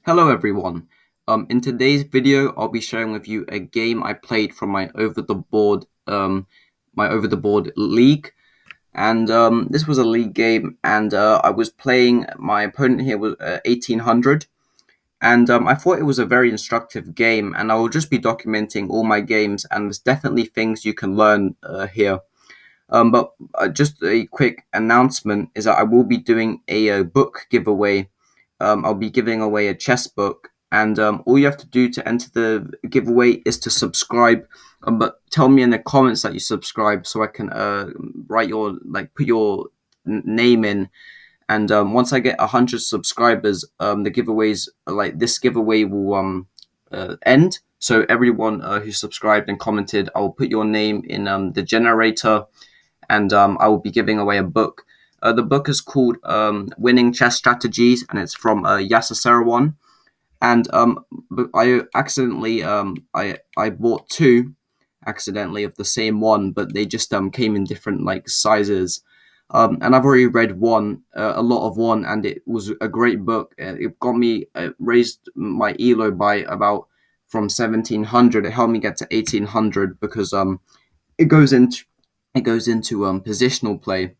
Hello everyone. In today's video, I'll be sharing with you a game I played from my over the board league, and this was a league game, and I was playing. My opponent here was 1800, and I thought it was a very instructive game, and I will just be documenting all my games, and there's definitely things you can learn here. But just a quick announcement is that I will be doing a book giveaway. I'll be giving away a chess book, and all you have to do to enter the giveaway is to subscribe. But tell me in the comments that you subscribe, so I can write your put your name in. And once I get 100 subscribers, the giveaways this giveaway will end. So everyone who subscribed and commented, I will put your name in the generator, and I will be giving away a book. The book is called Winning Chess Strategies, and it's from Yasser. And I accidentally I bought two accidentally of the same one, but they just came in different sizes. And I've already read a lot of one, and it was a great book. It got me raised my elo by about from 1700. It helped me get to 1800 because it goes into positional play,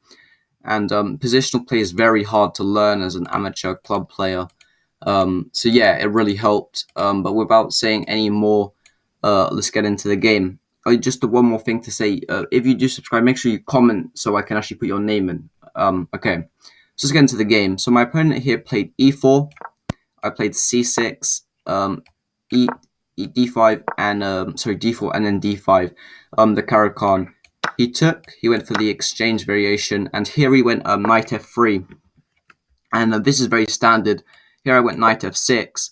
and positional play is very hard to learn as an amateur club player. So yeah, it really helped. But without saying any more, let's get into the game. Just one more thing to say: if you do subscribe, make sure you comment so I can actually put your name in. Okay, so let's get into the game. So my opponent here played e4. I played c6, e, d5, and d4, and then d5. The Caro-Khann. He went for the exchange variation, and here he went knight f3, and this is very standard. Here I went knight f6,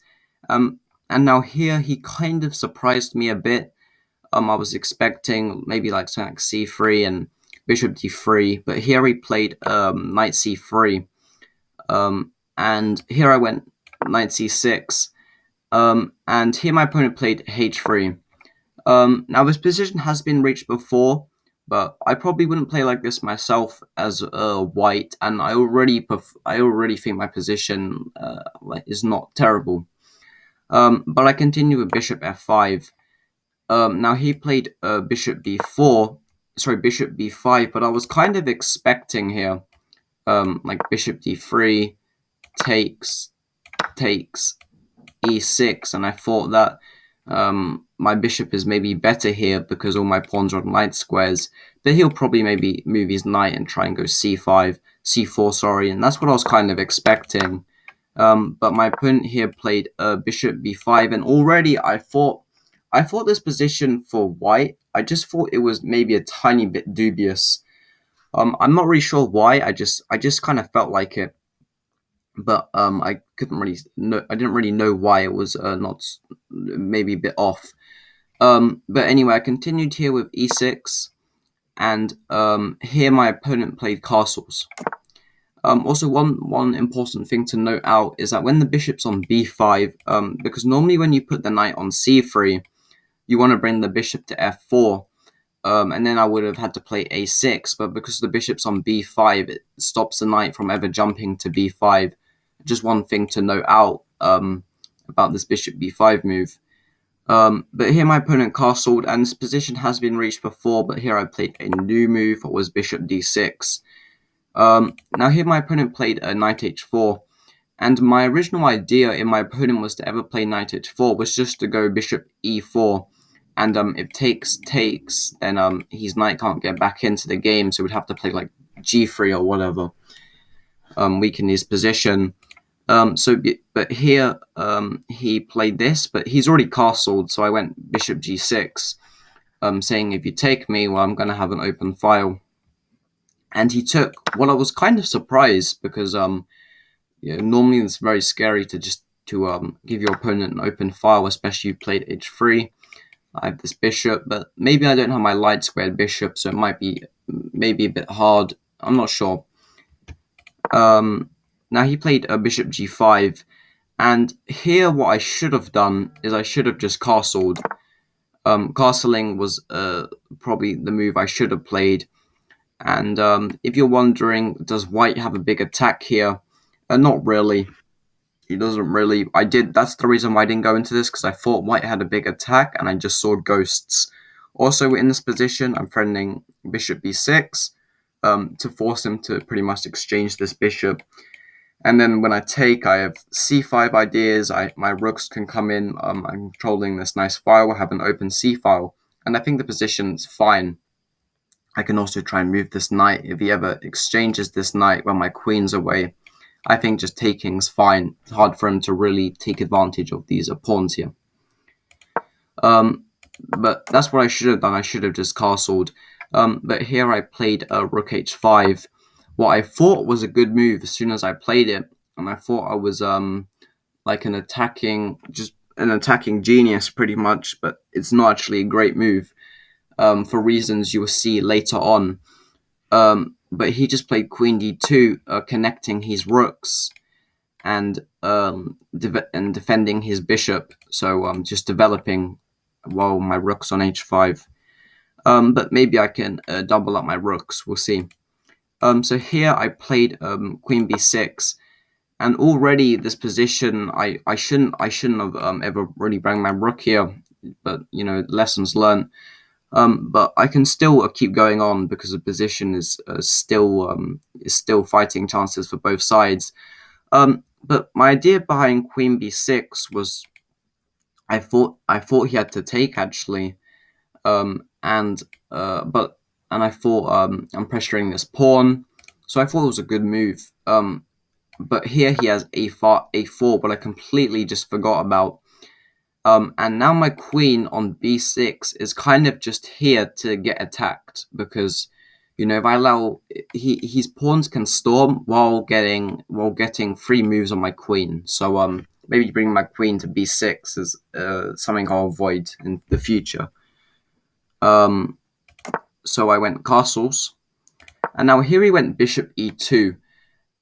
and now here he kind of surprised me a bit. I was expecting maybe something like c3 and bishop d3, but here he played knight c3, and here I went knight c6, and here my opponent played h3. Now this position has been reached before, but I probably wouldn't play like this myself as white, and I already think my position is not terrible. But I continue with bishop f5. Now he played bishop b5, but I was kind of expecting here, like bishop d3, takes, takes, e6, and I thought that my bishop is maybe better here because all my pawns are on light squares, but he'll probably maybe move his knight and try and go c4, sorry, and that's what I was kind of expecting. But my opponent here played bishop b5, and already I thought this position for white, I just thought it was maybe a tiny bit dubious. I'm not really sure why. I just kind of felt like it, but I didn't really know why it was not maybe a bit off. But anyway, I continued here with e6, and here my opponent played castles. Also, one important thing to note out is that when the bishop's on b5, because normally when you put the knight on c3, you want to bring the bishop to f4, and then I would have had to play a6, but because the bishop's on b5, it stops the knight from ever jumping to b5. Just one thing to note out about this bishop b5 move. But here my opponent castled, and this position has been reached before, but here I played a new move, that was bishop d6. Now here my opponent played a knight h4, and my original idea in my opponent was to ever play knight h4 was just to go bishop e4, and if takes, then his knight can't get back into the game, so we'd have to play like g3 or whatever, weaken his position. But here he played this, but he's already castled, so I went bishop g6, saying if you take me, well, I'm going to have an open file. And he took. Well, I was kind of surprised because normally it's very scary to give your opponent an open file, especially you played h3. I have this bishop, but maybe I don't have my light squared bishop, so it might be maybe a bit hard. I'm not sure. Now he played a bishop g5, and here what I should have done is I should have just castled. Castling was probably the move I should have played. And if you're wondering, does white have a big attack here? Not really. He doesn't really. I did. That's the reason why I didn't go into this because I thought white had a big attack, and I just saw ghosts. Also, in this position, I'm threatening bishop b6, to force him to pretty much exchange this bishop. And then when I take, I have c5 ideas. My rooks can come in. I'm controlling this nice file. I have an open c file, and I think the position's fine. I can also try and move this knight. If he ever exchanges this knight when my queen's away, I think just taking's fine. It's hard for him to really take advantage of these pawns here. But that's what I should have done. I should have just castled. But here I played rook h5. What I thought was a good move as soon as I played it, and I thought I was like an attacking genius pretty much, but it's not actually a great move for reasons you will see later on. But he just played queen d2, connecting his rooks and defending his bishop. So just developing while my rook's on h5. But maybe I can double up my rooks. We'll see. So here I played queen b6, and already this position I shouldn't have ever really bring my rook here, but lessons learned. But I can still keep going on because the position is still fighting chances for both sides. But my idea behind queen b6 was I thought he had to take actually, and I thought I'm pressuring this pawn, so I thought it was a good move. But here he has a4, but I completely just forgot about. And now my queen on b6 is kind of just here to get attacked because, if I allow his pawns can storm while getting free moves on my queen. So maybe bringing my queen to b6 is something I'll avoid in the future. So I went castles, and now here he went bishop e2.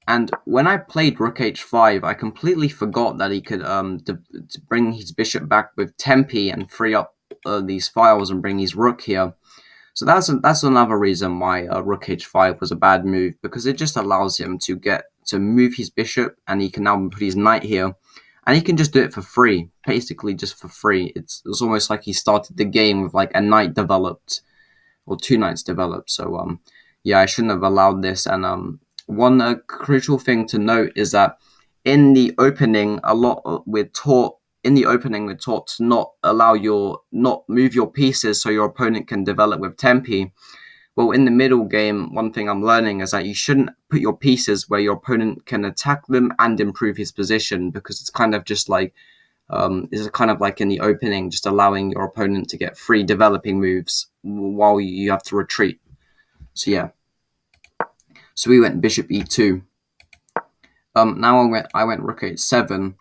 And when I played rook h5, I completely forgot that he could to bring his bishop back with tempi and free up these files and bring his rook here. So that's another reason why rook h5 was a bad move, because it just allows him to move his bishop, and he can now put his knight here, and he can just do it for free, basically just for free. It's almost like he started the game with like a knight developed or two knights developed. So yeah, I shouldn't have allowed this. And one crucial thing to note is that in the opening, we're taught to not move your pieces so your opponent can develop with tempi. Well, in the middle game, one thing I'm learning is that you shouldn't put your pieces where your opponent can attack them and improve his position, because it's kind of just like in the opening, just allowing your opponent to get free developing moves while you have to retreat. So yeah. So we went bishop e2. Now I went rook h7.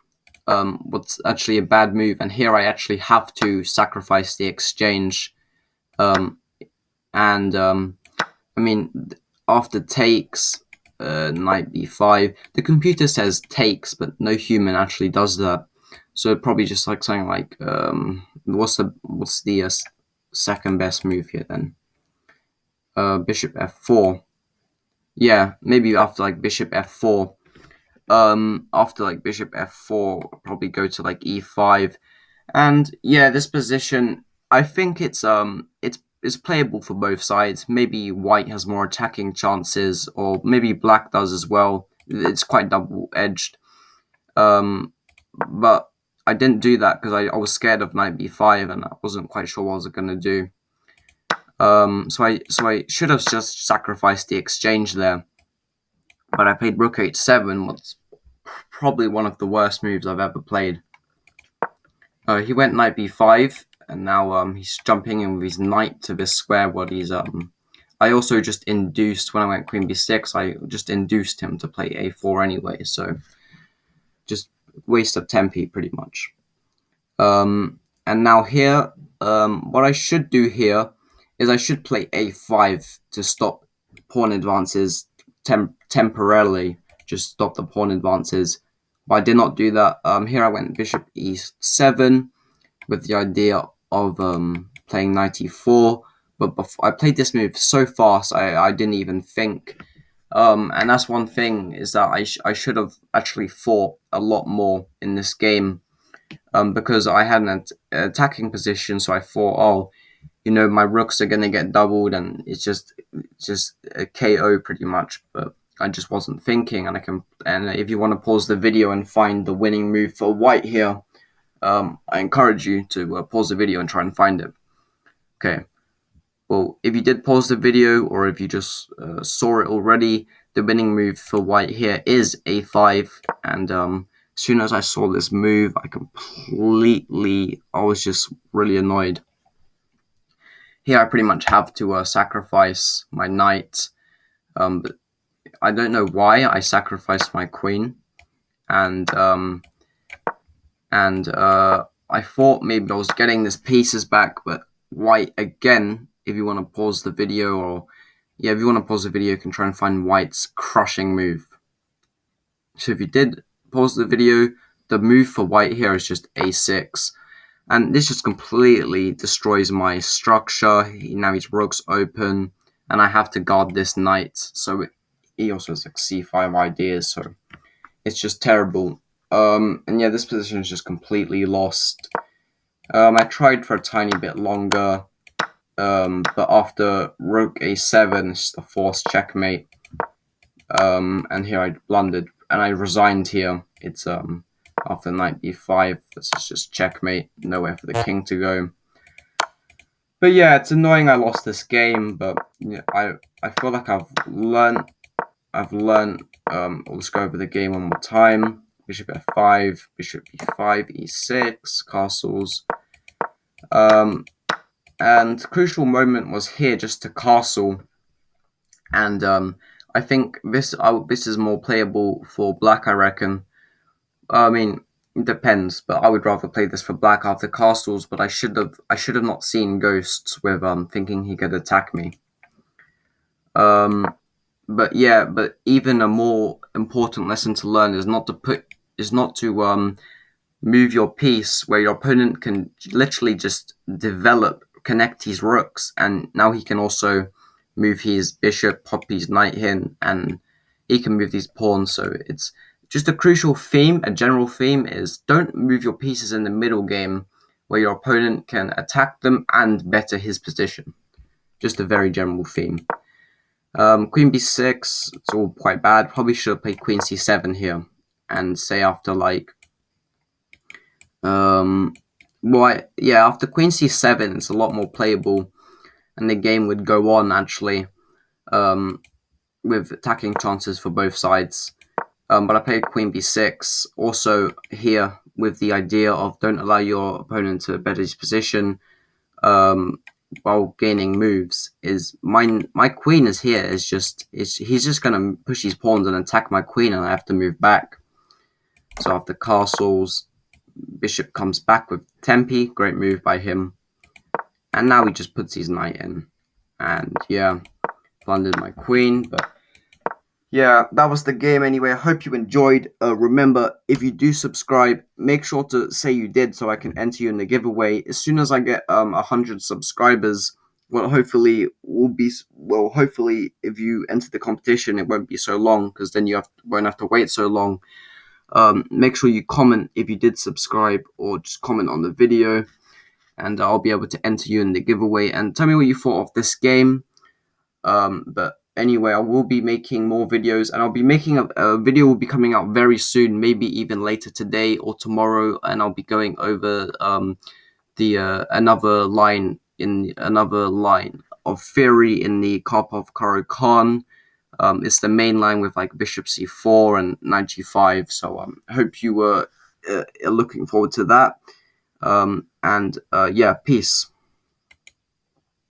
What's actually a bad move, and here I actually have to sacrifice the exchange. I mean, after takes, knight b5. The computer says takes, but no human actually does that. So probably just like something like what's the second best move here then? Bishop f4. Yeah, maybe after like bishop f4. After like bishop f4, probably go to like e5. And yeah, this position, I think it's playable for both sides. Maybe white has more attacking chances, or maybe black does as well. It's quite double-edged. But I didn't do that because I was scared of knight b5, and I wasn't quite sure what I was going to do. So I should have just sacrificed the exchange there. But I played rook h7, what's probably one of the worst moves I've ever played. He went knight b5, and now he's jumping in with his knight to this square. I also just induced, when I went queen b6, I just induced him to play a4 anyway, so just waste of tempi pretty much. And now here, what I should do here is I should play a5 to stop pawn advances temporarily, just stop the pawn advances. But I did not do that. Here I went bishop e7 with the idea of playing knight e4. But I played this move so fast, I didn't even think. And that's one thing, is that I should have actually fought a lot more in this game, because I had an attacking position, so I thought, oh, my rooks are gonna get doubled, and it's just a KO pretty much. But I just wasn't thinking, and if you want to pause the video and find the winning move for white here, I encourage you to pause the video and try and find it. Okay. Well, if you did pause the video, or if you just saw it already, the winning move for white here is a5. And as soon as I saw this move, I was just really annoyed. Here I pretty much have to sacrifice my knight, but I don't know why I sacrificed my queen, and I thought maybe I was getting this pieces back, but white again. If you want to pause the video, or yeah, if you want to pause the video, you can try and find white's crushing move. So if you did pause the video, the move for white here is just a6. And this just completely destroys my structure. Now his rook's open, and I have to guard this knight. So he also has like c5 ideas, so it's just terrible. And yeah, this position is just completely lost. I tried for a tiny bit longer, but after rook a7, it's the forced checkmate. And here I blundered, and I resigned here. It's after knight b5. This is just checkmate. Nowhere for the king to go. But yeah, it's annoying I lost this game, but yeah, I feel like I've learned. Let's go over the game one more time. Bishop f5, bishop b5, e6, castles. And crucial moment was here just to castle, and I think this is more playable for black, I reckon. I mean, it depends, but I would rather play this for black after castles. But I should have not seen ghosts with thinking he could attack me. But yeah, but even a more important lesson to learn is not to move your piece where your opponent can literally just connect his rooks, and now he can also move his bishop, pop his knight in, and he can move these pawns. So it's just a crucial theme. A general theme is, don't move your pieces in the middle game where your opponent can attack them and better his position. Just a very general theme. Queen b6, it's all quite bad. Probably should have played queen c7 here, and say after like after queen c7, it's a lot more playable, and the game would go on actually, with attacking chances for both sides. But I played queen b6 also here with the idea of, don't allow your opponent to better his position while gaining moves. Is my queen is here is he's just gonna push his pawns and attack my queen, and I have to move back. So after castles, bishop comes back with Tempe, great move by him. And now he just puts his knight in. And yeah, blundered my queen, but yeah, that was the game anyway. I hope you enjoyed. Remember, if you do subscribe, make sure to say you did, so I can enter you in the giveaway. As soon as I get 100 subscribers, hopefully if you enter the competition, it won't be so long, because then won't have to wait so long. Make sure you comment if you did subscribe, or just comment on the video, and I'll be able to enter you in the giveaway. And tell me what you thought of this game. But anyway, I will be making more videos, and I'll be making a video will be coming out very soon, maybe even later today or tomorrow, and I'll be going over the another line of theory in the Karpov Caro-Khann. It's the main line with like bishop c4 and knight g5. So I hope you were looking forward to that. And yeah, peace.